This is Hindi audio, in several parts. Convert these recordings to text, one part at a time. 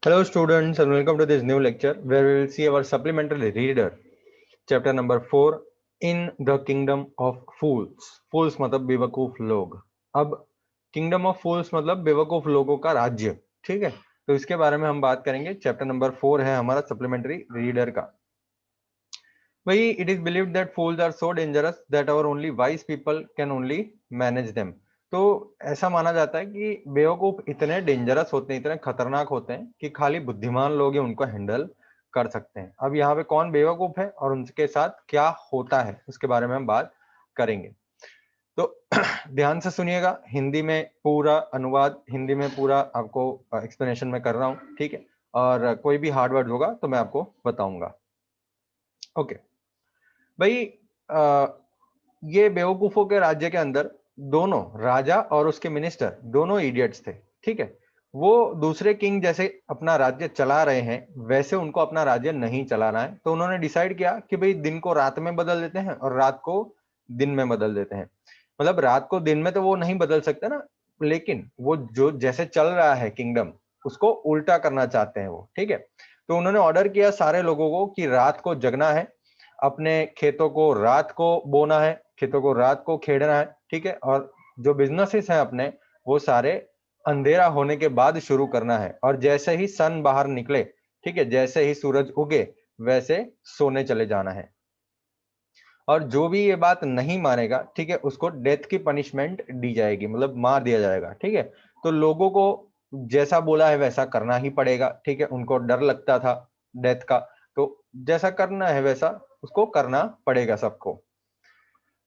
Hello students and welcome to this new lecture where we will see our supplementary reader chapter number 4 in the kingdom of fools. Fools मतलब बेवकूफ लोग. अब किंगडम ऑफ फूल्स मतलब बेवकूफ लोगों का राज्य. ठीक है, तो इसके बारे में हम बात करेंगे. चैप्टर नंबर 4 है हमारा सप्लीमेंट्री रीडर का. भाई it is believed that fools are so dangerous that our only wise people can only manage them. तो ऐसा माना जाता है कि बेवकूफ इतने डेंजरस होते हैं, इतने खतरनाक होते हैं कि खाली बुद्धिमान लोग ही उनको हैंडल कर सकते हैं. अब यहाँ पे कौन बेवकूफ है और उनके साथ क्या होता है उसके बारे में हम बात करेंगे. तो ध्यान से सुनिएगा. हिंदी में पूरा अनुवाद, हिंदी में पूरा आपको एक्सप्लेनेशन में कर रहा हूँ. ठीक है, और कोई भी हार्ड वर्ड होगा तो मैं आपको बताऊंगा. ओके भाई, ये बेवकूफों के राज्य के अंदर दोनों राजा और उसके मिनिस्टर दोनों इडियट्स थे. ठीक है, वो दूसरे किंग जैसे अपना राज्य चला रहे हैं वैसे उनको अपना राज्य नहीं चलाना है. तो उन्होंने डिसाइड किया कि भाई दिन को रात में बदल देते हैं और रात को दिन में बदल देते हैं. मतलब रात को दिन में तो वो नहीं बदल सकते ना, लेकिन वो जो जैसे चल रहा है किंगडम उसको उल्टा करना चाहते हैं वो. ठीक है, तो उन्होंने ऑर्डर किया सारे लोगों को कि रात को जगना है, अपने खेतों को रात को बोना है, खेतों को रात को खेड़ना है. ठीक है, और जो बिजनेसेस हैं अपने वो सारे अंधेरा होने के बाद शुरू करना है. और जैसे ही सन बाहर निकले, ठीक है, जैसे ही सूरज उगे वैसे सोने चले जाना है. और जो भी ये बात नहीं मानेगा, ठीक है, उसको डेथ की पनिशमेंट दी जाएगी, मतलब मार दिया जाएगा. ठीक है, तो लोगों को जैसा बोला है वैसा करना ही पड़ेगा. ठीक है, उनको डर लगता था डेथ का, तो जैसा करना है वैसा उसको करना पड़ेगा सबको.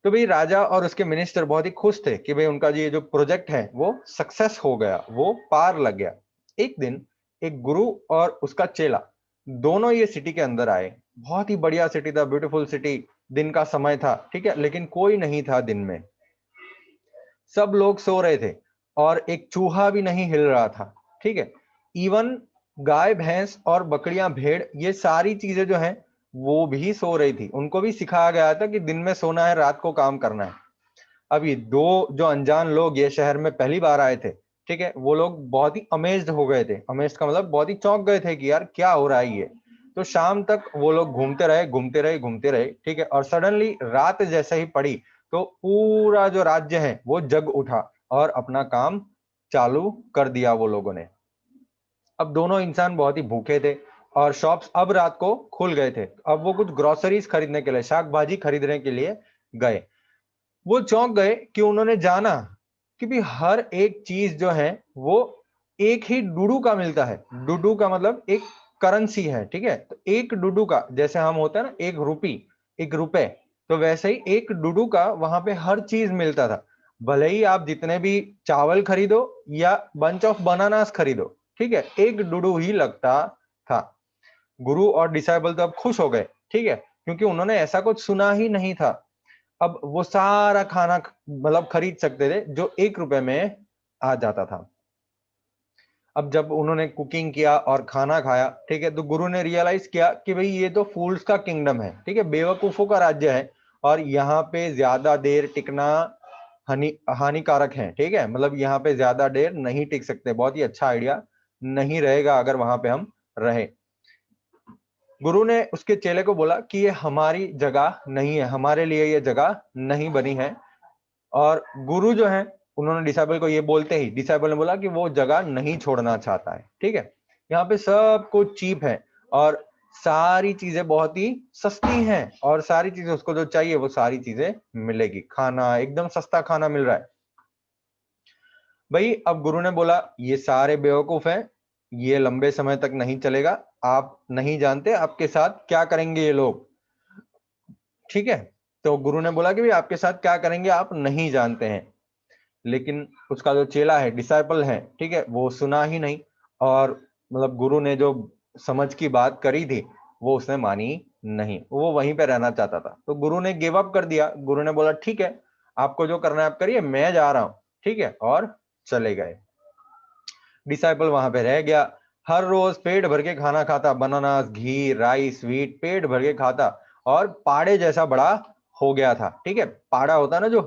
तो भाई राजा और उसके मिनिस्टर बहुत ही खुश थे कि भाई उनका ये जो प्रोजेक्ट है वो सक्सेस हो गया, वो पार लग गया. एक दिन एक गुरु और उसका चेला दोनों ये सिटी के अंदर आए. बहुत ही बढ़िया सिटी था, ब्यूटीफुल सिटी. दिन का समय था, ठीक है, लेकिन कोई नहीं था दिन में. सब लोग सो रहे थे और एक चूहा भी नहीं हिल रहा था. ठीक है, इवन गाय भैंस और बकरियां भेड़ ये सारी चीजें जो हैं वो भी सो रही थी. उनको भी सिखाया गया था कि दिन में सोना है, रात को काम करना है. अब ये दो जो अनजान लोग ये शहर में पहली बार आए थे, ठीक है, वो लोग बहुत ही अमेज्ड हो गए थे. अमेज्ड का मतलब बहुत ही चौंक गए थे कि यार क्या हो रहा है ये. तो शाम तक वो लोग घूमते रहे घूमते रहे घूमते रहे. ठीक है, और सडनली रात जैसे ही पड़ी तो पूरा जो राज्य है वो जग उठा और अपना काम चालू कर दिया वो लोगों ने. अब दोनों इंसान बहुत ही भूखे थे और शॉप्स अब रात को खुल गए थे. अब वो कुछ ग्रोसरीज खरीदने के लिए, शाक भाजी खरीदने के लिए गए. वो चौंक गए कि उन्होंने जाना कि भी हर एक चीज जो है वो एक ही डुडू का मिलता है. डुडू का मतलब एक करेंसी है. ठीक है, तो एक डुडू का, जैसे हम होता है ना एक रुपी, एक रुपए, तो वैसे ही एक डुडू का वहां पे हर चीज मिलता था. भले ही आप जितने भी चावल खरीदो या बंच ऑफ बनानास खरीदो, ठीक है, एक डुडू ही लगता था. गुरु और डिसाइबल तो अब खुश हो गए. ठीक है, क्योंकि उन्होंने ऐसा कुछ सुना ही नहीं था. अब वो सारा खाना मतलब खरीद सकते थे जो 1 रुपए में आ जाता था. अब जब उन्होंने कुकिंग किया और खाना खाया, ठीक है, तो गुरु ने रियलाइज किया कि भाई ये तो फूल्स का किंगडम है. ठीक है, बेवकूफों का राज्य है और यहाँ पे ज्यादा देर टिकना हानिकारक है. ठीक है, मतलब यहाँ पे ज्यादा देर नहीं टिक सकते. बहुत ही अच्छा आइडिया नहीं रहेगा अगर वहां पे हम रहे. गुरु ने उसके चेले को बोला कि ये हमारी जगह नहीं है, हमारे लिए ये जगह नहीं बनी है. और गुरु जो है उन्होंने डिसाइबल को ये बोलते ही डिसाइबल ने बोला कि वो जगह नहीं छोड़ना चाहता है. ठीक है, यहाँ पे सब कुछ चीप है और सारी चीजें बहुत ही सस्ती हैं और सारी चीजें उसको जो चाहिए वो सारी चीजें मिलेगी. खाना एकदम सस्ता खाना मिल रहा है. भाई अब गुरु ने बोला ये सारे बेवकूफ हैं, ये लंबे समय तक नहीं चलेगा. आप नहीं जानते आपके साथ क्या करेंगे ये लोग. ठीक है, तो गुरु ने बोला कि भाई आपके साथ क्या करेंगे आप नहीं जानते हैं. लेकिन उसका जो चेला है, डिसाइपल है, ठीक है, वो सुना ही नहीं. और मतलब गुरु ने जो समझ की बात करी थी वो उसने मानी नहीं. वो वहीं पे रहना चाहता था. तो गुरु ने गिव अप कर दिया. गुरु ने बोला ठीक है, आपको जो करना है आप करिए, मैं जा रहा हूं. ठीक है, और चले गए. डिसाइपल वहां पे रह गया. हर रोज पेट भर के खाना खाता, बनाना, घी, राइस, व्हीट, पेट भर के खाता और पाड़े जैसा बड़ा हो गया था. ठीक है, पाड़ा होता है ना जो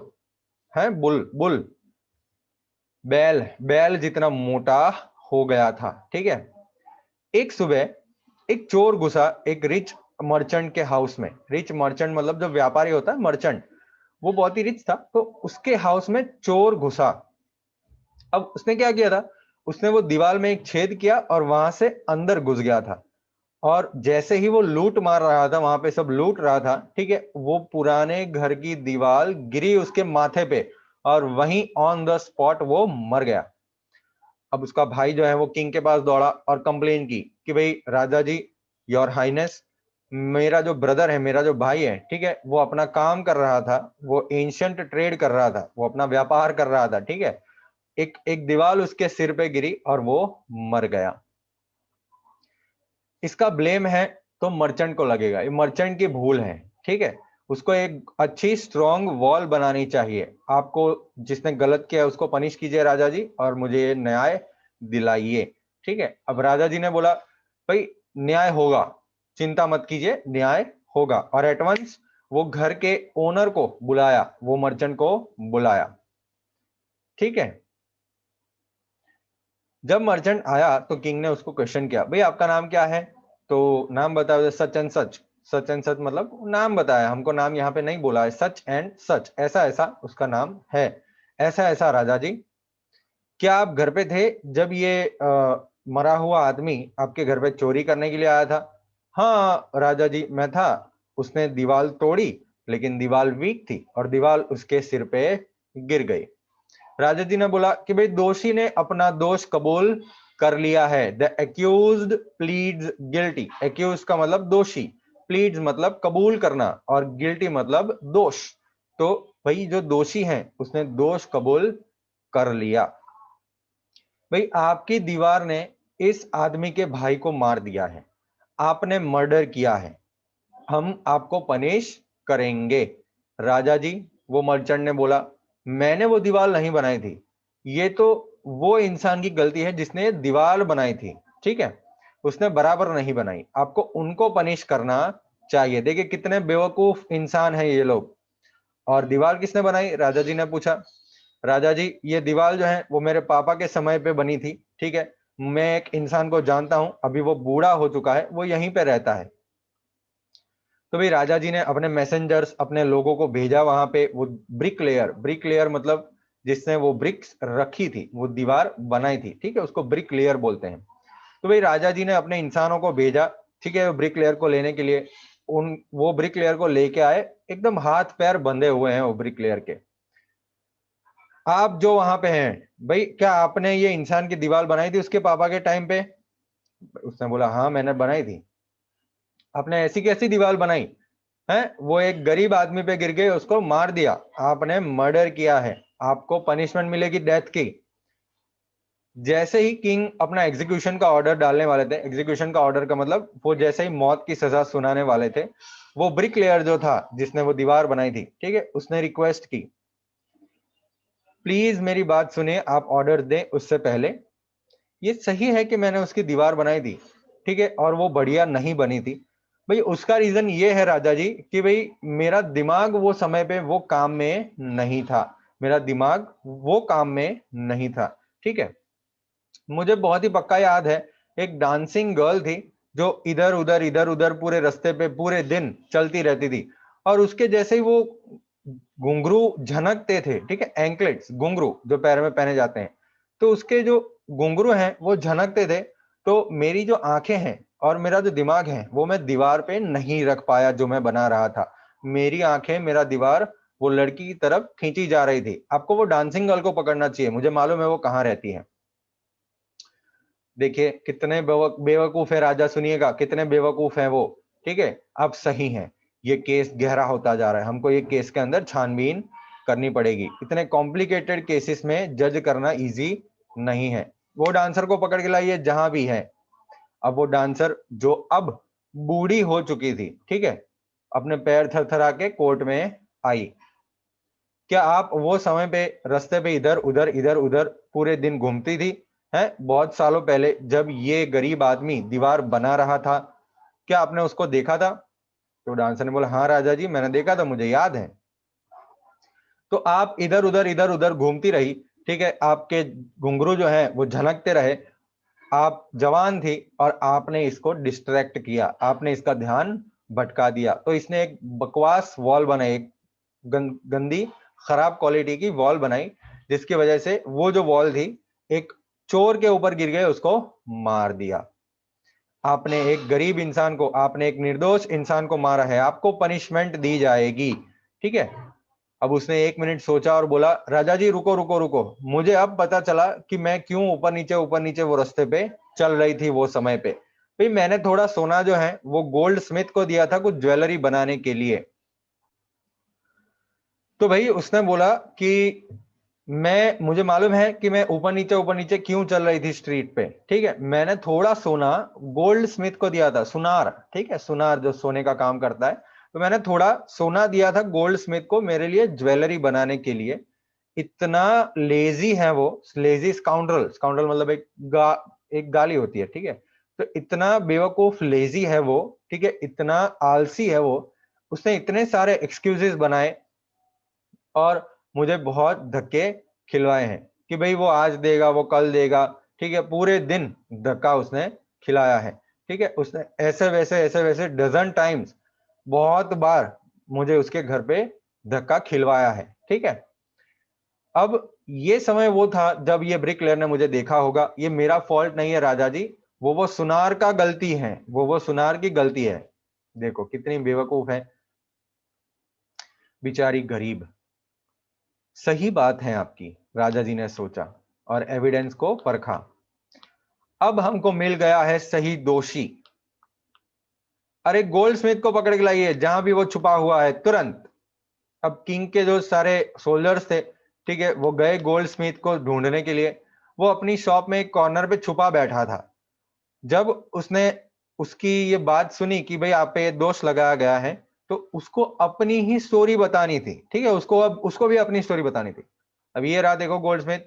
है, बुल बुल, बैल बैल जितना मोटा हो गया था. ठीक है, एक सुबह एक चोर घुसा एक रिच मर्चेंट के हाउस में। रिच मर्चेंट मतलब जो व्यापारी होता है, मर्चेंट, वो बहुत ही रिच था, तो उसके हाउस में चोर घुसा। अब उसने क्या किया था, उसने वो दीवार में एक छेद किया और वहां से अंदर घुस गया था। और जैसे ही वो लूट मार रहा था, वहां पे सब लूट रहा था, ठीक है, वो पुराने घर की दीवार गिरी उसके माथे पे और वहीं ऑन द स्पॉट वो मर गया। अब उसका भाई जो है वो किंग के पास दौड़ा और कंप्लेन की कि भाई राजा जी, योर हाइनेस, मेरा जो ब्रदर है, मेरा जो भाई है, ठीक है, वो अपना काम कर रहा था, वो एंशियंट ट्रेड कर रहा था, वो अपना व्यापार कर रहा था, ठीक है, एक एक दीवार उसके सिर पे गिरी और वो मर गया। इसका ब्लेम है तो मर्चेंट को लगेगा, ये मर्चेंट की भूल है, ठीक है। उसको एक अच्छी स्ट्रॉन्ग वॉल बनानी चाहिए। आपको जिसने गलत किया उसको पनिश कीजिए राजा जी, और मुझे न्याय दिलाइए, ठीक है। अब राजा जी ने बोला भाई न्याय होगा, चिंता मत कीजिए, न्याय होगा। और एट वंस वो घर के ओनर को बुलाया, वो मर्चेंट को बुलाया, ठीक है। जब मर्चेंट आया तो किंग ने उसको क्वेश्चन किया, भाई आपका नाम क्या है? तो नाम बताया, such and such. Such and such मतलब नाम बताया, हमको नाम यहाँ पे नहीं बोला है, सच एंड सच, ऐसा ऐसा उसका नाम है, ऐसा ऐसा राजा जी। क्या आप घर पे थे जब ये मरा हुआ आदमी आपके घर पे चोरी करने के लिए आया था? हाँ राजा जी, मैं था। उसने दीवार तोड़ी, लेकिन दीवार वीक थी और दीवार उसके सिर पे गिर गई। राजा जी ने बोला कि भाई दोषी ने अपना दोष कबूल कर लिया है। The accused pleads guilty. Accuse का मतलब दोषी, प्लीड्स मतलब कबूल करना, और गिल्टी मतलब दोष। तो भाई जो दोषी है उसने दोष कबूल कर लिया। भाई आपकी दीवार ने इस आदमी के भाई को मार दिया है, आपने मर्डर किया है, हम आपको पनिश करेंगे। राजा जी, वो मर्चेंट ने बोला, मैंने वो दीवार नहीं बनाई थी, ये तो वो इंसान की गलती है जिसने दीवार बनाई थी, ठीक है, उसने बराबर नहीं बनाई, आपको उनको पनिश करना चाहिए। देखिए कितने बेवकूफ इंसान हैं ये लोग। और दीवार किसने बनाई? राजा जी ने पूछा। राजा जी, ये दीवार जो है वो मेरे पापा के समय पे बनी थी, ठीक है, मैं एक इंसान को जानता हूं, अभी वो बूढ़ा हो चुका है, वो यहीं पे रहता है। तो भाई राजा जी ने अपने मैसेंजर्स, अपने लोगों को भेजा वहां पे। वो ब्रिक लेयर मतलब जिसने वो ब्रिक्स रखी थी, वो दीवार बनाई थी, ठीक है, उसको ब्रिक लेयर बोलते हैं। तो भाई राजा जी ने अपने इंसानों को भेजा, ठीक है, ब्रिक लेयर को लेने के लिए। वो ब्रिक लेयर को लेके आए, एकदम हाथ पैर बंधे हुए हैं वो ब्रिक लेयर के। आप जो वहां पे हैं, भाई क्या आपने ये इंसान की दीवार बनाई थी उसके पापा के टाइम पे? उसने बोला हाँ मैंने बनाई थी। आपने ऐसी कैसी दीवार बनाई है? वो एक गरीब आदमी पे गिर गए, उसको मार दिया, आपने मर्डर किया है, आपको पनिशमेंट मिलेगी डेथ की। जैसे ही किंग अपना एग्जीक्यूशन का ऑर्डर डालने वाले थे, एग्जीक्यूशन का ऑर्डर का मतलब वो जैसे ही मौत की सजा सुनाने वाले थे, वो ब्रिक लेयर जो था जिसने वो दीवार बनाई थी, ठीक है, उसने रिक्वेस्ट की, प्लीज मेरी बात सुनिए, आप ऑर्डर दें उससे पहले। ये सही है कि मैंने उसकी दीवार बनाई थी, ठीक है, और वो बढ़िया नहीं बनी थी। भाई उसका रीजन ये है राजा जी कि भाई मेरा दिमाग वो समय पे वो काम में नहीं था, मेरा दिमाग वो काम में नहीं था, ठीक है। मुझे बहुत ही पक्का याद है, एक डांसिंग गर्ल थी जो इधर उधर पूरे रास्ते पे पूरे दिन चलती रहती थी, और उसके जैसे ही वो घुंघरू झनकते थे, ठीक है, एंकलेट्स, घुंघरू जो पैर में पहने जाते हैं, तो उसके जो घुंघरू हैं वो झनकते थे। तो मेरी जो आंखें हैं और मेरा जो दिमाग है वो मैं दीवार पे नहीं रख पाया जो मैं बना रहा था। मेरी आंखें, मेरा दीवार वो लड़की की तरफ खींची जा रही थी। आपको वो डांसिंग गर्ल को पकड़ना चाहिए, मुझे मालूम है वो कहाँ रहती है। देखिए कितने बेवकूफ है राजा, सुनिएगा कितने बेवकूफ हैं वो, ठीक है। अब सही है, ये केस गहरा होता जा रहा है, हमको ये केस के अंदर छानबीन करनी पड़ेगी। इतने कॉम्प्लिकेटेड केसेस में जज करना इजी नहीं है। वो डांसर को पकड़ के लाइए जहां भी है। अब वो डांसर जो अब बूढ़ी हो चुकी थी, ठीक है, अपने पैर थरथरा के कोर्ट में आई। क्या आप वो समय पे रास्ते पे इधर उधर पूरे दिन घूमती थी? है बहुत सालों पहले जब ये गरीब आदमी दीवार बना रहा था, क्या आपने उसको देखा था? तो डांसर ने बोला हाँ राजा जी मैंने देखा था, मुझे याद है। तो आप इधर उधर घूमती रही, ठीक है, आपके घुंघरू जो है वो झनकते रहे, आप जवान थी और आपने इसको डिस्ट्रैक्ट किया, आपने इसका ध्यान भटका दिया, तो इसने एक बकवास वॉल बनाई, एक गंदी खराब क्वालिटी की वॉल बनाई, जिसकी वजह से वो जो वॉल थी एक चोर के ऊपर गिर गए, उसको मार दिया। आपने एक गरीब इंसान को, आपने एक निर्दोष इंसान को मारा है, आपको पनिशमेंट दी जाएगी, ठीक है। अब उसने 1 मिनट सोचा और बोला, राजा जी रुको रुको रुको, मुझे अब पता चला कि मैं क्यों ऊपर नीचे वो रास्ते पे चल रही थी वो समय पे। भाई मैंने थोड़ा सोना जो है वो गोल्ड स्मिथ को दिया था कुछ ज्वेलरी बनाने के लिए। तो भाई उसने बोला कि मुझे मालूम है कि मैं ऊपर नीचे क्यों चल रही थी स्ट्रीट पे, ठीक है। मैंने थोड़ा सोना गोल्ड स्मिथ को दिया था, सुनार, ठीक है, सुनार जो सोने का काम करता है। तो मैंने थोड़ा सोना दिया था गोल्ड स्मिथ को मेरे लिए ज्वेलरी बनाने के लिए। इतना लेजी है वो, लेजी स्काउंड्रल, स्काउंड्रल मतलब एक गाली होती है, ठीक है। तो इतना बेवकूफ लेजी है वो, ठीक है, इतना आलसी है वो। उसने इतने सारे एक्सक्यूजेस बनाए और मुझे बहुत धक्के खिलवाए हैं कि भाई वो आज देगा, वो कल देगा, ठीक है। पूरे दिन धक्का उसने खिलाया है, ठीक है। उसने ऐसे वैसे डजन टाइम्स, बहुत बार मुझे उसके घर पे धक्का खिलवाया है, ठीक है। अब ये समय वो था जब ये ब्रिकलेयर ने मुझे देखा होगा, ये मेरा फॉल्ट नहीं है राजा जी, वो सुनार का गलती है, वो सुनार की गलती है। देखो कितनी बेवकूफ है बेचारी गरीब। सही बात है आपकी, राजा जी ने सोचा और एविडेंस को परखा। अब हमको मिल गया है सही दोषी। अरे गोल्ड स्मिथ को पकड़ के लाइए, जहां भी वो छुपा हुआ है तुरंत। अब किंग के जो सारे सोल्जर्स थे, ठीक है, वो गए गोल्ड स्मिथ को ढूंढने के लिए। वो अपनी शॉप में एक कॉर्नर पे छुपा बैठा था। जब उसने उसकी ये बात सुनी कि भाई आप पे ये दोष लगाया गया है, तो उसको अपनी ही स्टोरी बतानी थी, ठीक है। उसको भी अपनी स्टोरी बतानी थी। अब ये रहा, देखो गोल्डस्मिथ।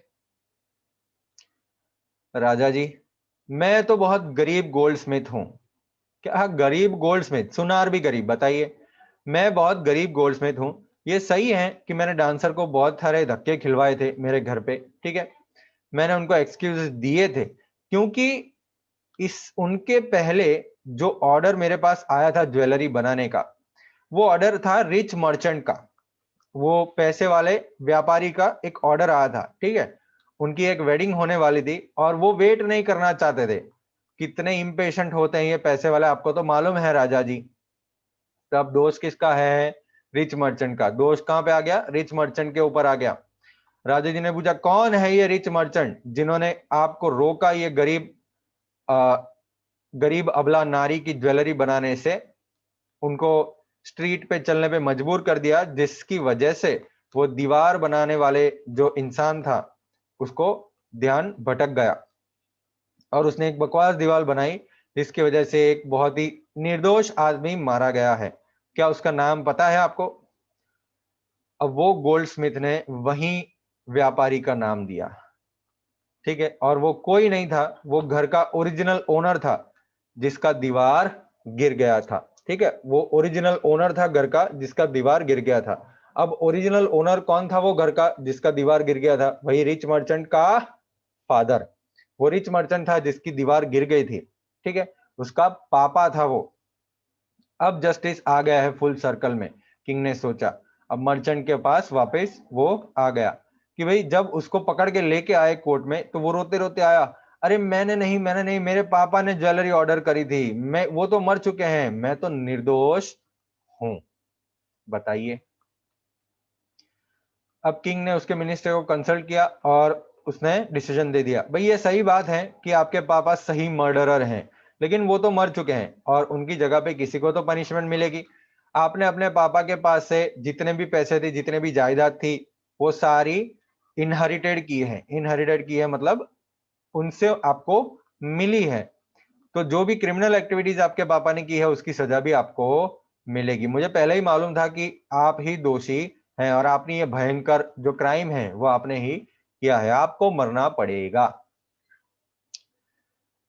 राजा जी, मैं तो बहुत गरीब गोल्डस्मिथ हूं। क्या गरीब गोल्डस्मिथ? सुनार भी गरीब, बताइए। मैं बहुत गरीब गोल्डस्मिथ हूं। ये सही है कि मैंने डांसर को बहुत सारे धक्के खिलवाए थे मेरे घर पे, ठीक है। मैंने उनको एक्सक्यूज दिए थे क्योंकि इस उनके पहले जो ऑर्डर मेरे पास आया था ज्वेलरी बनाने का, वो ऑर्डर था रिच मर्चेंट का, वो पैसे वाले व्यापारी का एक ऑर्डर आया था, ठीक है। उनकी एक वेडिंग होने वाली थी और वो वेट नहीं करना चाहते थे। कितने इम्पेशेंट होते हैं ये पैसे वाले, आपको तो मालूम है राजा जी। तो अब दोष किसका है? रिच मर्चेंट का। दोष कहां पे आ गया? रिच मर्चेंट के ऊपर आ गया। राजा जी ने पूछा, कौन है ये रिच मर्चेंट जिन्होंने आपको रोका ये गरीब अबला नारी की ज्वेलरी बनाने से, उनको स्ट्रीट पे चलने पे मजबूर कर दिया, जिसकी वजह से वो दीवार बनाने वाले जो इंसान था उसको ध्यान भटक गया और उसने एक बकवास दीवार बनाई, जिसकी वजह से एक बहुत ही निर्दोष आदमी मारा गया है। क्या उसका नाम पता है आपको? अब वो गोल्ड स्मिथ ने वही व्यापारी का नाम दिया, ठीक है। और वो कोई नहीं था, वो घर का ओरिजिनल ओनर था जिसका दीवार गिर गया था, ठीक है। वो ओरिजिनल ओनर था घर का जिसका दीवार गिर गया था। अब ओरिजिनल ओनर कौन था वो घर का जिसका दीवार गिर गया था? वही रिच मर्चेंट का फादर। वो रिच मर्चेंट था जिसकी दीवार गिर गई थी, ठीक है, उसका पापा था वो। अब जस्टिस आ गया है फुल सर्कल में, किंग ने सोचा। अब मर्चेंट के पास वापस वो आ गया कि भाई जब उसको पकड़ के लेके आए कोर्ट में, तो वो रोते रोते आया, अरे मैंने नहीं, मेरे पापा ने ज्वेलरी ऑर्डर करी थी, मैं वो तो मर चुके हैं, मैं तो निर्दोष हूं। बताइए। अब किंग ने उसके मिनिस्टर को कंसल्ट किया और उसने डिसीजन दे दिया, भाई ये सही बात है कि आपके पापा सही मर्डरर हैं, लेकिन वो तो मर चुके हैं और उनकी जगह पे किसी को तो पनिशमेंट मिलेगी। आपने अपने पापा के पास से जितने भी पैसे थे, जितने भी जायदाद थी, वो सारी इनहेरिटेड की है, मतलब उनसे आपको मिली है। तो जो भी क्रिमिनल एक्टिविटीज आपके पापा ने की है उसकी सजा भी आपको मिलेगी। मुझे पहले ही मालूम था कि आप ही दोषी हैं और आपने ये भयंकर जो क्राइम है वो आपने ही किया है, आपको मरना पड़ेगा।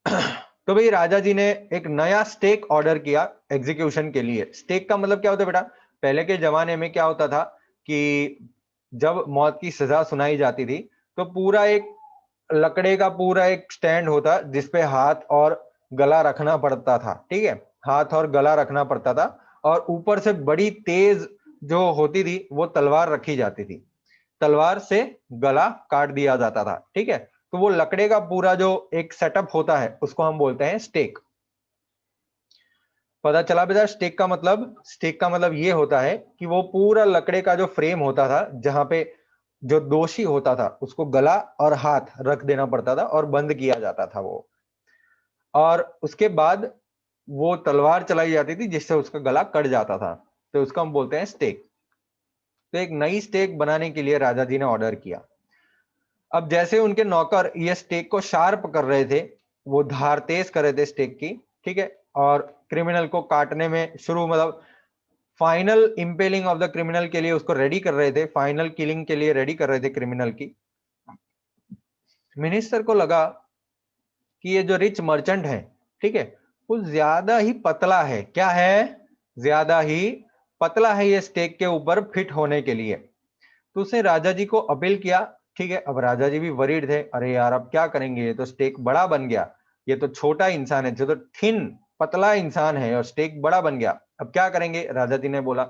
तो भाई राजा जी ने एक नया स्टेक ऑर्डर किया एग्जीक्यूशन के लिए। स्टेक का मतलब क्या होता है बेटा? पहले के जमाने में क्या होता था कि जब मौत की सजा सुनाई जाती थी तो पूरा एक लकड़े का पूरा एक स्टैंड होता जिसपे हाथ और गला रखना पड़ता था, ठीक है, हाथ और गला रखना पड़ता था, और ऊपर से बड़ी तेज जो होती थी वो तलवार रखी जाती थी, तलवार से गला काट दिया जाता था, ठीक है। तो वो लकड़े का पूरा जो एक सेटअप होता है उसको हम बोलते हैं स्टेक। पता चला बेटा? स्टेक का मतलब ये होता है कि वो पूरा लकड़े का जो फ्रेम होता था, जहां पे जो दोषी होता था उसको गला और हाथ रख देना पड़ता था और बंद किया जाता था वो, और उसके बाद वो तलवार चलाई जाती थी जिससे उसका गला कट जाता था, तो उसको हम बोलते हैं स्टेक। तो एक नई स्टेक बनाने के लिए राजा जी ने ऑर्डर किया। अब जैसे उनके नौकर ये स्टेक को शार्प कर रहे थे, वो धार तेज कर रहे थे स्टेक की, ठीक है, और क्रिमिनल को काटने में शुरू, मतलब फाइनल इंपेलिंग ऑफ द क्रिमिनल के लिए उसको रेडी कर रहे थे, फाइनल किलिंग के लिए रेडी कर रहे थे क्रिमिनल की। मिनिस्टर को लगा कि ये जो रिच मर्चेंट है, ठीक है, वो ज्यादा ही पतला है। क्या है? ज्यादा ही पतला है ये स्टेक के ऊपर फिट होने के लिए। तो उसने राजा जी को अपील किया, ठीक है। अब राजा जी भी वरीड थे, अरे यार अब क्या करेंगे, ये तो स्टेक बड़ा बन गया, ये तो छोटा इंसान है, जो तो थिन पतला इंसान है और स्टेक बड़ा बन गया, अब क्या करेंगे? राजा जी ने बोला।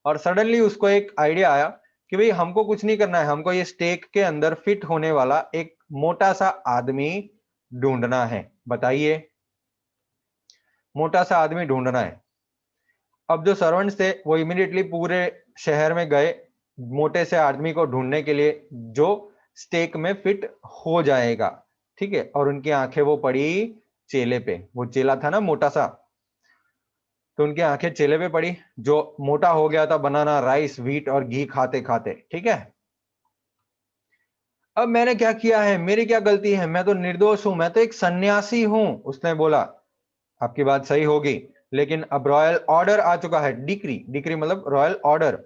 और सडनली उसको एक आइडिया आया कि भाई हमको कुछ नहीं करना है, हमको ये स्टेक के अंदर फिट होने वाला एक मोटा सा आदमी ढूंढना है। बताइए, मोटा सा आदमी ढूंढना है। अब जो सर्वेंट्स थे वो इमीडिएटली पूरे शहर में गए मोटे से आदमी को ढूंढने के लिए जो स्टेक में फिट हो जाएगा, ठीक है। और उनकी आंखें वो पड़ी चेले पे, वो चेला था ना मोटा सा, तो उनकी आंखें चेले पे पड़ी जो मोटा हो गया था बनाना राइस व्हीट और घी खाते खाते, ठीक है। अब मैंने क्या किया है, मेरी क्या गलती है, मैं तो निर्दोष हूं, मैं तो एक सन्यासी हूं, उसने बोला। आपकी बात सही होगी, लेकिन अब रॉयल ऑर्डर आ चुका है, डिक्री, डिक्री मतलब रॉयल ऑर्डर,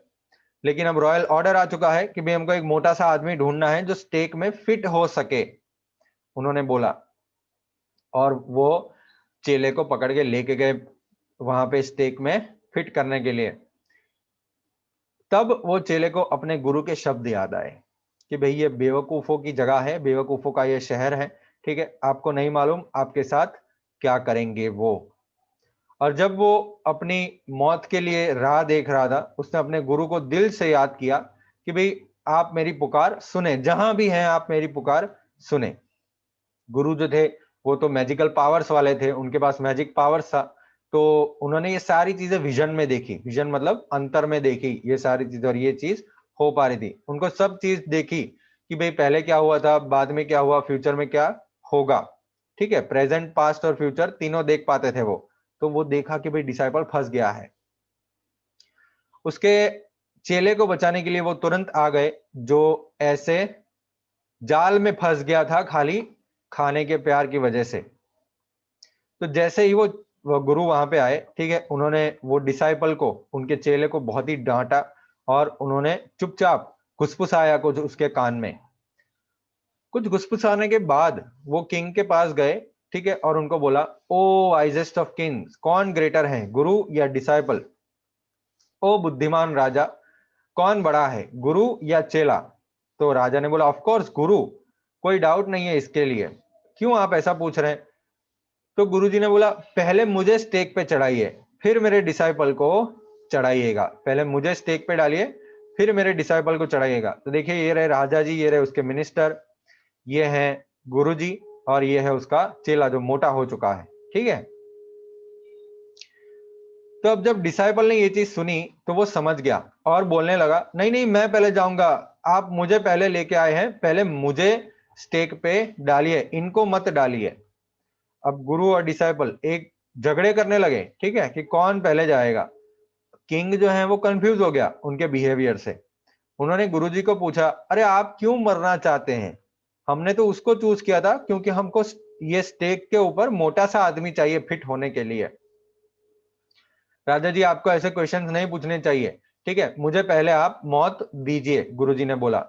लेकिन अब रॉयल ऑर्डर आ चुका है कि भाई हमको एक मोटा सा आदमी ढूंढना है जो स्टेक में फिट हो सके, उन्होंने बोला। और वो चेले को पकड़ के लेके गए वहां पे स्टेक में फिट करने के लिए। तब वो चेले को अपने गुरु के शब्द याद आए कि भाई ये बेवकूफों की जगह है, बेवकूफों का ये शहर है, ठीक है, आपको नहीं मालूम आपके साथ क्या करेंगे वो। और जब वो अपनी मौत के लिए राह देख रहा था, उसने अपने गुरु को दिल से याद किया कि भाई आप मेरी पुकार सुने, जहां भी हैं आप मेरी पुकार सुने। गुरु जो थे वो तो मैजिकल पावर्स वाले थे, उनके पास मैजिक पावर्स था, तो उन्होंने ये सारी चीजें विजन में देखी, विजन मतलब अंतर में देखी ये सारी चीजें, और ये चीज हो पा रही थी, उनको सब चीज देखी कि भाई पहले क्या हुआ था, बाद में क्या हुआ, फ्यूचर में क्या होगा, ठीक है, प्रेजेंट पास्ट और फ्यूचर तीनों देख पाते थे वो। तो वो देखा कि भाई डिसाइपल फंस गया है। उसके चेले को बचाने के लिए वो तुरंत आ गए, जो ऐसे जाल में फंस गया था खाली खाने के प्यार की वजह से। तो जैसे ही वो गुरु वहां पे आए, ठीक है, उन्होंने वो डिसाइपल को, उनके चेले को बहुत ही डांटा, और उन्होंने चुपचाप घुसफुसाया कुछ उसके कान में। कुछ घुसफुसाने के बाद वो किंग के पास गए, ठीक है, और उनको बोला, ओ वाइजेस्ट ऑफ किंग्स, कौन ग्रेटर है, गुरु या डिसाइपल? ओ बुद्धिमान राजा, कौन बड़ा है, गुरु या चेला? तो राजा ने बोला, ऑफ कोर्स गुरु, कोई डाउट नहीं है इसके लिए, क्यों आप ऐसा पूछ रहे हैं? तो गुरुजी ने बोला, पहले मुझे स्टेक पे चढ़ाइए, फिर मेरे डिसाइपल को चढ़ाइएगा, पहले मुझे स्टेक पे डालिए, फिर मेरे डिसाइपल को चढ़ाइएगा। तो देखिए, ये रहे राजा जी, ये रहे उसके मिनिस्टर, ये है गुरुजी, और ये है उसका चेला जो मोटा हो चुका है, ठीक है। तो अब जब डिसाइपल ने ये चीज सुनी तो वो समझ गया और बोलने लगा, नहीं नहीं मैं पहले जाऊंगा, आप मुझे पहले लेके आए हैं, पहले मुझे स्टेक पे डालिए, इनको मत डालिए। अब गुरु और डिसाइपल एक झगड़े करने लगे, ठीक है, कि कौन पहले जाएगा। किंग जो है वो कंफ्यूज हो गया उनके बिहेवियर से। उन्होंने गुरुजी को पूछा, अरे आप क्यों मरना चाहते हैं? हमने तो उसको चूज किया था क्योंकि हमको ये स्टेक के ऊपर मोटा सा आदमी चाहिए फिट होने के लिए। राजा जी आपको ऐसे क्वेश्चंस नहीं पूछने चाहिए, ठीक है, मुझे पहले आप मौत दीजिए, गुरुजी ने बोला।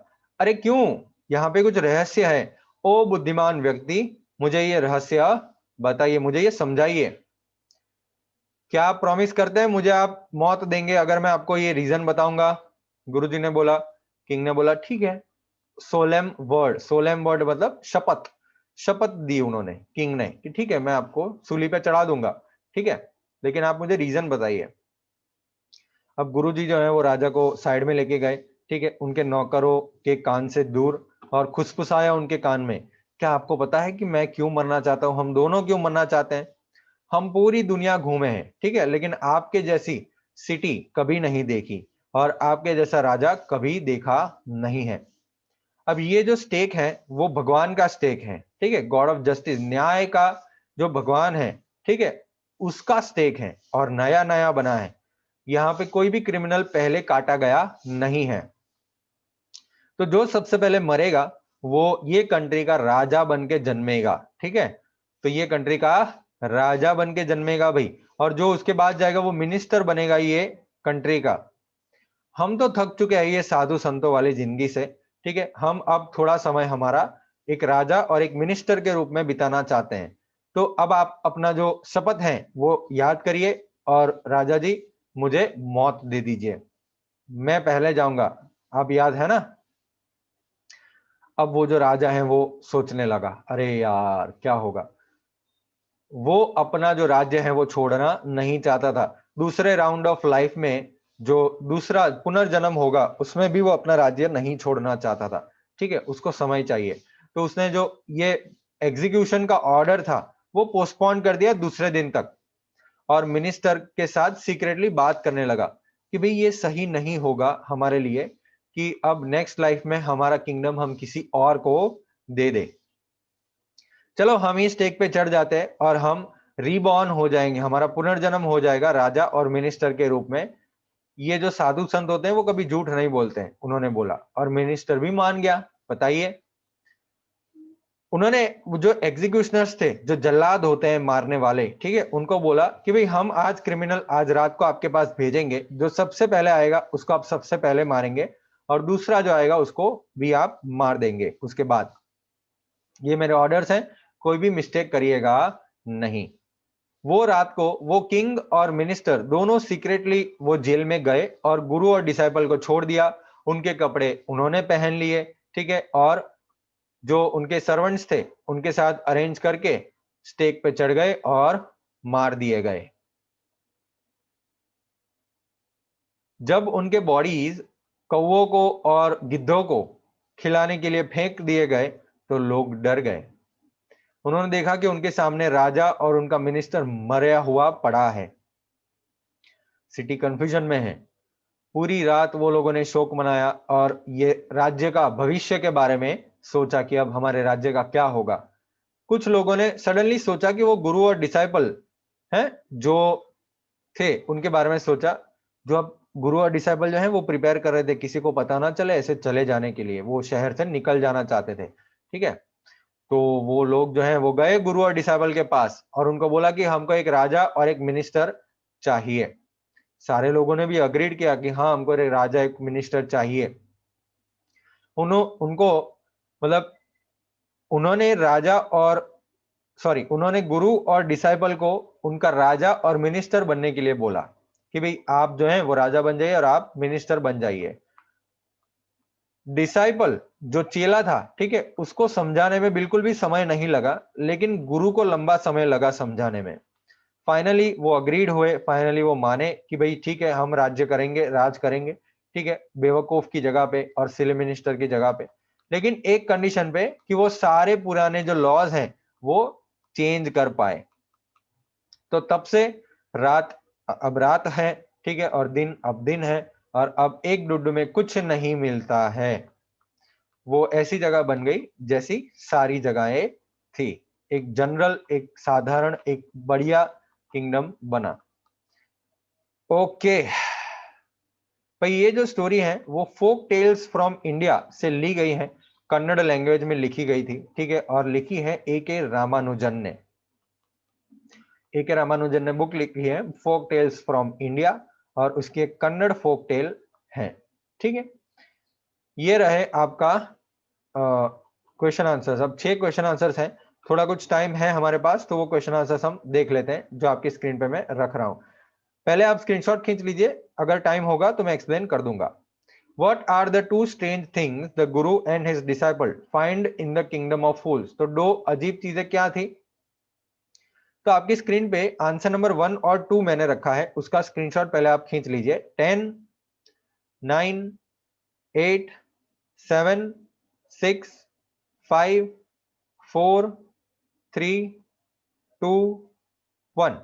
अरे क्यों, यहाँ पे कुछ रहस्य है। ओ बुद्धिमान व्यक्ति, मुझे ये रहस्य बताइए, मुझे ये समझाइए। क्या आप प्रॉमिस करते हैं मुझे आप मौत देंगे अगर मैं आपको ये रीजन बताऊंगा? गुरुजी ने बोला, किंग ने बोला, ठीक है, सोलेम वर्ड, सोलेम वर्ड मतलब शपथ, शपथ दी उन्होंने, किंग ने, कि ठीक है मैं आपको सूली पे चढ़ा दूंगा, ठीक है, लेकिन आप मुझे रीजन बताइए। अब गुरुजी जो है वो राजा को साइड में लेके गए, ठीक है, उनके नौकरों के कान से दूर, और खुसफुसाया उनके कान में, क्या आपको पता है कि मैं क्यों मरना चाहता हूं, हम दोनों क्यों मरना चाहते हैं? हम पूरी दुनिया घूमे हैं, ठीक है, लेकिन आपके जैसी सिटी कभी नहीं देखी, और आपके जैसा राजा कभी देखा नहीं है। अब ये जो स्टेक है वो भगवान का स्टेक है, ठीक है, गॉड ऑफ जस्टिस, न्याय का जो भगवान है, ठीक है, उसका स्टेक है, और नया नया बना है। यहाँ पे कोई भी क्रिमिनल पहले काटा गया नहीं है। तो जो सबसे पहले मरेगा वो ये कंट्री का राजा बन के जन्मेगा, ठीक है, तो ये कंट्री का राजा बन के जन्मेगा भाई, और जो उसके बाद जाएगा वो मिनिस्टर बनेगा ये कंट्री का। हम तो थक चुके हैं ये साधु संतों वाली जिंदगी से, ठीक है, हम अब थोड़ा समय हमारा एक राजा और एक मिनिस्टर के रूप में बिताना चाहते हैं। तो अब आप अपना जो शपथ है वो याद करिए, और राजा जी मुझे मौत दे दीजिए, मैं पहले जाऊंगा। अब याद है ना? अब वो जो राजा है वो सोचने लगा, अरे यार क्या होगा। वो अपना जो राज्य है वो छोड़ना नहीं चाहता था। दूसरे राउंड ऑफ लाइफ में जो दूसरा पुनर्जन्म होगा उसमें भी वो अपना राज्य नहीं छोड़ना चाहता था, ठीक है, उसको समय चाहिए। तो उसने जो ये एग्जीक्यूशन का ऑर्डर था वो पोस्टपोन कर दिया दूसरे दिन तक, और मिनिस्टर के साथ सीक्रेटली बात करने लगा कि भाई ये सही नहीं होगा हमारे लिए कि अब नेक्स्ट लाइफ में हमारा किंगडम हम किसी और को दे दे। चलो हम ही स्टेक पे चढ़ जाते हैं और हम रीबॉर्न हो जाएंगे, हमारा पुनर्जन्म हो जाएगा राजा और मिनिस्टर के रूप में। ये जो साधु संत होते हैं वो कभी झूठ नहीं बोलते हैं, उन्होंने बोला, और मिनिस्टर भी मान गया। बताइए, उन्होंने जो एग्जीक्यूशनर्स थे, जो जल्लाद होते हैं मारने वाले, ठीक है, उनको बोला कि भाई हम आज क्रिमिनल आज रात को आपके पास भेजेंगे, जो सबसे पहले आएगा उसको आप सबसे पहले मारेंगे, और दूसरा जो आएगा उसको भी आप मार देंगे उसके बाद। ये मेरे ऑर्डर्स हैं, कोई भी मिस्टेक करिएगा नहीं। वो रात को वो किंग और मिनिस्टर दोनों सीक्रेटली वो जेल में गए, और गुरु और डिसाइपल को छोड़ दिया, उनके कपड़े उन्होंने पहन लिए, ठीक है, और जो उनके सर्वेंट्स थे उनके साथ अरेंज करके स्टेक पे चढ़ गए और मार दिए गए। जब उनके बॉडीज कौवों को और गिद्धों को खिलाने के लिए फेंक दिए गए तो लोग डर गए। उन्होंने देखा कि उनके सामने राजा और उनका मिनिस्टर मरा हुआ पड़ा है। सिटी कंफ्यूजन में है। पूरी रात वो लोगों ने शोक मनाया और ये राज्य का भविष्य के बारे में सोचा कि अब हमारे राज्य का क्या होगा। कुछ लोगों ने सडनली सोचा कि वो गुरु और डिसाइपल हैं जो थे उनके बारे में सोचा। जो अब गुरु और डिसाइपल जो है वो प्रिपेयर कर रहे थे किसी को पता ना चले ऐसे चले जाने के लिए, वो शहर से निकल जाना चाहते थे, ठीक है। तो वो लोग जो है वो गए गुरु और डिसाइपल के पास और उनको बोला कि हमको एक राजा और एक मिनिस्टर चाहिए। सारे लोगों ने भी अग्रीड किया कि हाँ हमको एक राजा एक मिनिस्टर चाहिए। उनको मतलब उन्होंने राजा और उन्होंने गुरु और डिसाइपल को उनका राजा और मिनिस्टर बनने के लिए बोला कि भाई आप जो है वो राजा बन जाइए और आप मिनिस्टर बन जाइए। डिसाइपल जो चेला था, ठीक है, उसको समझाने में बिल्कुल भी समय नहीं लगा, लेकिन गुरु को लंबा समय लगा समझाने में। फाइनली वो अग्रीड हुए, फाइनली वो माने कि भाई ठीक है हम राज्य करेंगे, राज करेंगे, ठीक है, बेवकूफ की जगह पे और सिली मिनिस्टर की जगह पे, लेकिन एक कंडीशन पे कि वो सारे पुराने जो लॉज हैं वो चेंज कर पाए। तो तब से रात अब रात है, ठीक है, और दिन अब दिन है, और अब एक डुड्डू में कुछ नहीं मिलता है। वो ऐसी जगह बन गई जैसी सारी जगहें थी। एक जनरल, एक साधारण, एक बढ़िया किंगडम बना। ओके भाई, ये जो स्टोरी है वो फोक टेल्स फ्रॉम इंडिया से ली गई है, कन्नड़ लैंग्वेज में लिखी गई थी, ठीक है, और लिखी है ए.के. रामानुजन ने। ए.के. रामानुजन ने बुक लिखी है फोक टेल्स फ्रॉम इंडिया, और उसकी एक कन्नड़ फोक टेल है, ठीक है। ये रहे आपका क्वेश्चन आंसर्स। अब 6 क्वेश्चन आंसर्स हैं, थोड़ा कुछ टाइम है हमारे पास तो वो क्वेश्चन आंसर्स हम देख लेते हैं जो आपकी स्क्रीन पे मैं रख रहा हूं। पहले आप स्क्रीनशॉट खींच लीजिए, अगर टाइम होगा तो मैं एक्सप्लेन कर दूंगा। What are the two strange things the guru and his disciple find in the kingdom of fools? तो दो अजीब चीजें क्या थी? तो आपकी स्क्रीन पे आंसर नंबर 1 और 2 मैंने रखा है, उसका स्क्रीनशॉट पहले आप खींच लीजिए। 10, 9, 8, 7, 6, 5, 4, 3, 2, 1।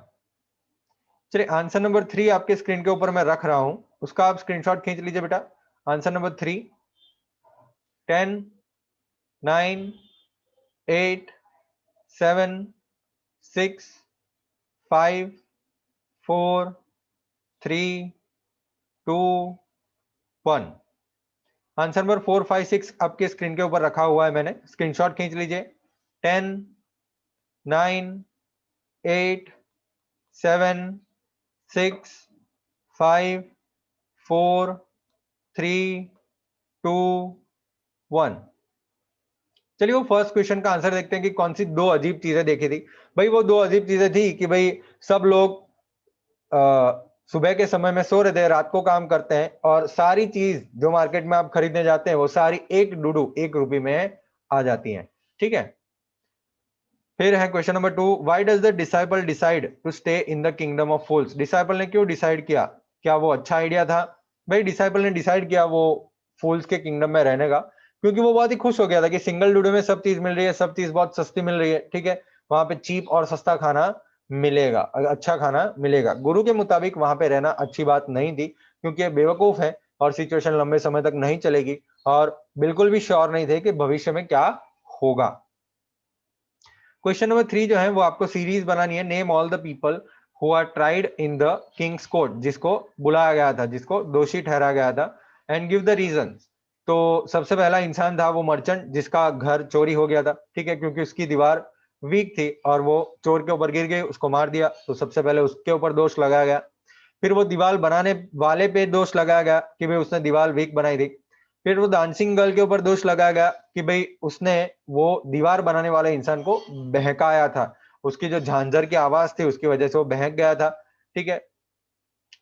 चलिए आंसर नंबर 3 आपके स्क्रीन के ऊपर मैं रख रहा हूं, उसका आप स्क्रीनशॉट खींच लीजिए बेटा। Answer number 3, 10, 9, 8, 7, 6, 5, 4, 3, 2, 1। आंसर नंबर 4, 5, 6 आपके स्क्रीन के ऊपर रखा हुआ है, मैंने स्क्रीनशॉट खींच लीजिए। 10, 9, 8, 7, 6, 5, 4, 3, 2, 1। चलिए वो फर्स्ट क्वेश्चन का आंसर देखते हैं कि कौन सी दो अजीब चीजें देखी थी। भाई वो दो अजीब चीजें थी कि भाई सब लोग सुबह के समय में सो रहे थे, रात को काम करते हैं, और सारी चीज जो मार्केट में आप खरीदने जाते हैं वो सारी एक डूडू 1 रुपए में आ जाती हैं। ठीक है, फिर है question number 2, why does the disciple decide to stay in the kingdom of fools? Disciple ने क्यों डिसाइड किया? क्या वो अच्छा आइडिया था? भाई डिसाइपल ने डिसाइड किया वो फूल्स के किंगडम में रहने का क्योंकि वो बहुत ही खुश हो गया था कि सिंगल डूडू में सब चीज मिल रही है, सब चीज बहुत सस्ती मिल रही है। ठीक है, वहां पे चीप और सस्ता खाना मिलेगा, अच्छा खाना मिलेगा। गुरु के मुताबिक वहां पे रहना अच्छी बात नहीं थी क्योंकि ये बेवकूफ है और सिचुएशन लंबे समय तक नहीं चलेगी, और बिल्कुल भी श्योर नहीं थे कि भविष्य में क्या होगा। क्वेश्चन नंबर 3 जो है वो आपको सीरीज बनानी है। Name all the people who are tried in the king's court, जिसको बुलाया गया था, जिसको दोषी ठहराया गया था, एंड गिव द रीजन। तो सबसे पहला इंसान था वो मर्चेंट जिसका घर चोरी हो गया था। ठीक है, क्योंकि उसकी दीवार वीक थी और वो चोर के ऊपर गिर गई, उसको मार दिया, तो सबसे पहले उसके ऊपर दोष लगाया गया। फिर वो दीवार बनाने वाले पे दोष लगाया गया कि भाई उसने दीवार वीक बनाई थी। फिर वो डांसिंग गर्ल के ऊपर दोष लगाया गया कि भाई उसने वो दीवार बनाने वाले इंसान को बहकाया था, उसकी जो झांझर की आवाज थी उसकी वजह से वो बहक गया था। ठीक है,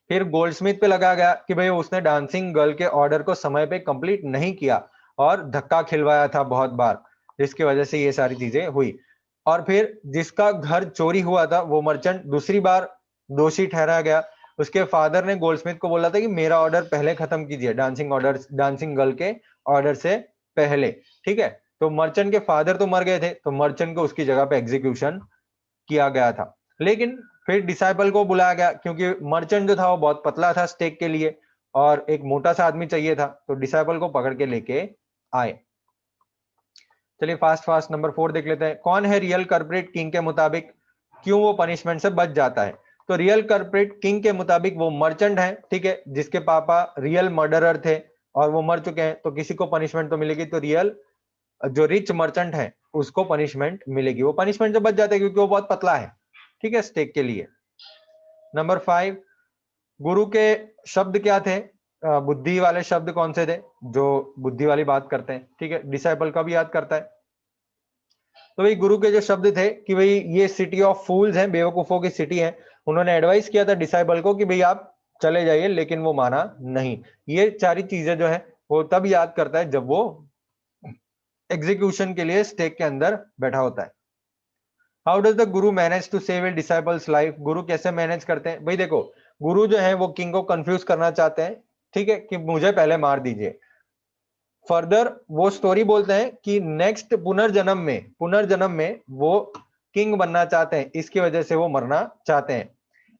फिर गोल्डस्मिथ पे लगाया गया कि भाई उसने डांसिंग गर्ल के ऑर्डर को समय पे कंप्लीट नहीं किया और धक्का खिलवाया था बहुत बार, जिसकी वजह से ये सारी चीजें हुई। और फिर जिसका घर चोरी हुआ था वो मर्चेंट दूसरी बार दोषी ठहराया गया। उसके फादर ने गोल्डस्मिथ को बोला था कि मेरा ऑर्डर पहले खत्म कीजिए, डांसिंग गर्ल के ऑर्डर से पहले। ठीक है, तो मर्चेंट के फादर तो मर गए थे, तो मर्चेंट को उसकी जगह पे एग्जीक्यूशन किया गया था। लेकिन फिर डिसाइपल को बुलाया गया क्योंकि मर्चेंट जो था वो बहुत पतला था स्टेक के लिए और एक मोटा सा आदमी चाहिए था, तो डिसाइपल को पकड़ के लेके आए। चलिए फास्ट फास्ट नंबर 4 देख लेते हैं। कौन है रियल कर्पोरेट किंग के मुताबिक, क्यों वो पनिशमेंट से बच जाता है? तो रियल कर्पोरेट किंग के मुताबिक वो मर्चेंट है, ठीक है, जिसके पापा रियल मर्डरर थे और वो मर चुके हैं, तो किसी को पनिशमेंट तो मिलेगी। तो रियल जो रिच मर्चेंट है उसको पनिशमेंट मिलेगी, वो पनिशमेंट से बच जाता है क्योंकि वो बहुत पतला है। ठीक है, स्टेक के लिए। नंबर 5, गुरु के शब्द क्या थे? बुद्धि वाले शब्द कौन से थे जो बुद्धि वाली बात करते हैं? ठीक है, डिसाइपल का भी याद करता है। तो भाई गुरु के जो शब्द थे कि भाई ये सिटी ऑफ फूल्स है, बेवकूफों की सिटी है। उन्होंने एडवाइस किया था डिसाइपल को कि भाई आप चले जाइए, लेकिन वो माना नहीं। ये सारी चीजें जो है वो तब याद करता है जब वो एग्जीक्यूशन के लिए स्टेक के अंदर बैठा होता है। How does the guru manage to save a disciple's life? Guru कैसे मैनेज करते हैं? भाई देखो, गुरु जो है वो किंग को कंफ्यूज करना चाहते हैं, ठीक है, कि मुझे पहले मार दीजिए। फर्दर वो स्टोरी बोलते हैं कि नेक्स्ट पुनर्जन्म में वो किंग बनना चाहते हैं, इसकी वजह से वो मरना चाहते हैं।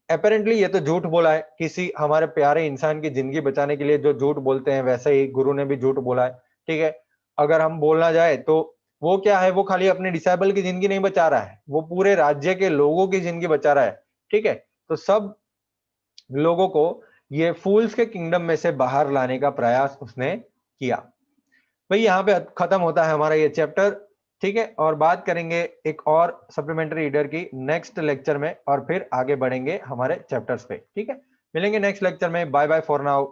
अपेरेंटली ये तो झूठ बोला है, किसी हमारे प्यारे इंसान की जिंदगी बचाने के लिए जो झूठ बोलते हैं वैसे ही गुरु ने भी झूठ बोला है। ठीक है, अगर हम बोलना जाए तो वो क्या है, वो खाली अपने डिसाइबल की जिंदगी नहीं बचा रहा है, वो पूरे राज्य के लोगों की जिंदगी बचा रहा है। ठीक है, तो सब लोगों को ये फूल्स के किंगडम में से बाहर लाने का प्रयास उसने किया। भाई यहाँ पे खत्म होता है हमारा ये चैप्टर। ठीक है, और बात करेंगे एक और सप्लीमेंट्री रीडर की नेक्स्ट लेक्चर में, और फिर आगे बढ़ेंगे हमारे चैप्टर्स पे। ठीक है, मिलेंगे नेक्स्ट लेक्चर में। Bye bye for now.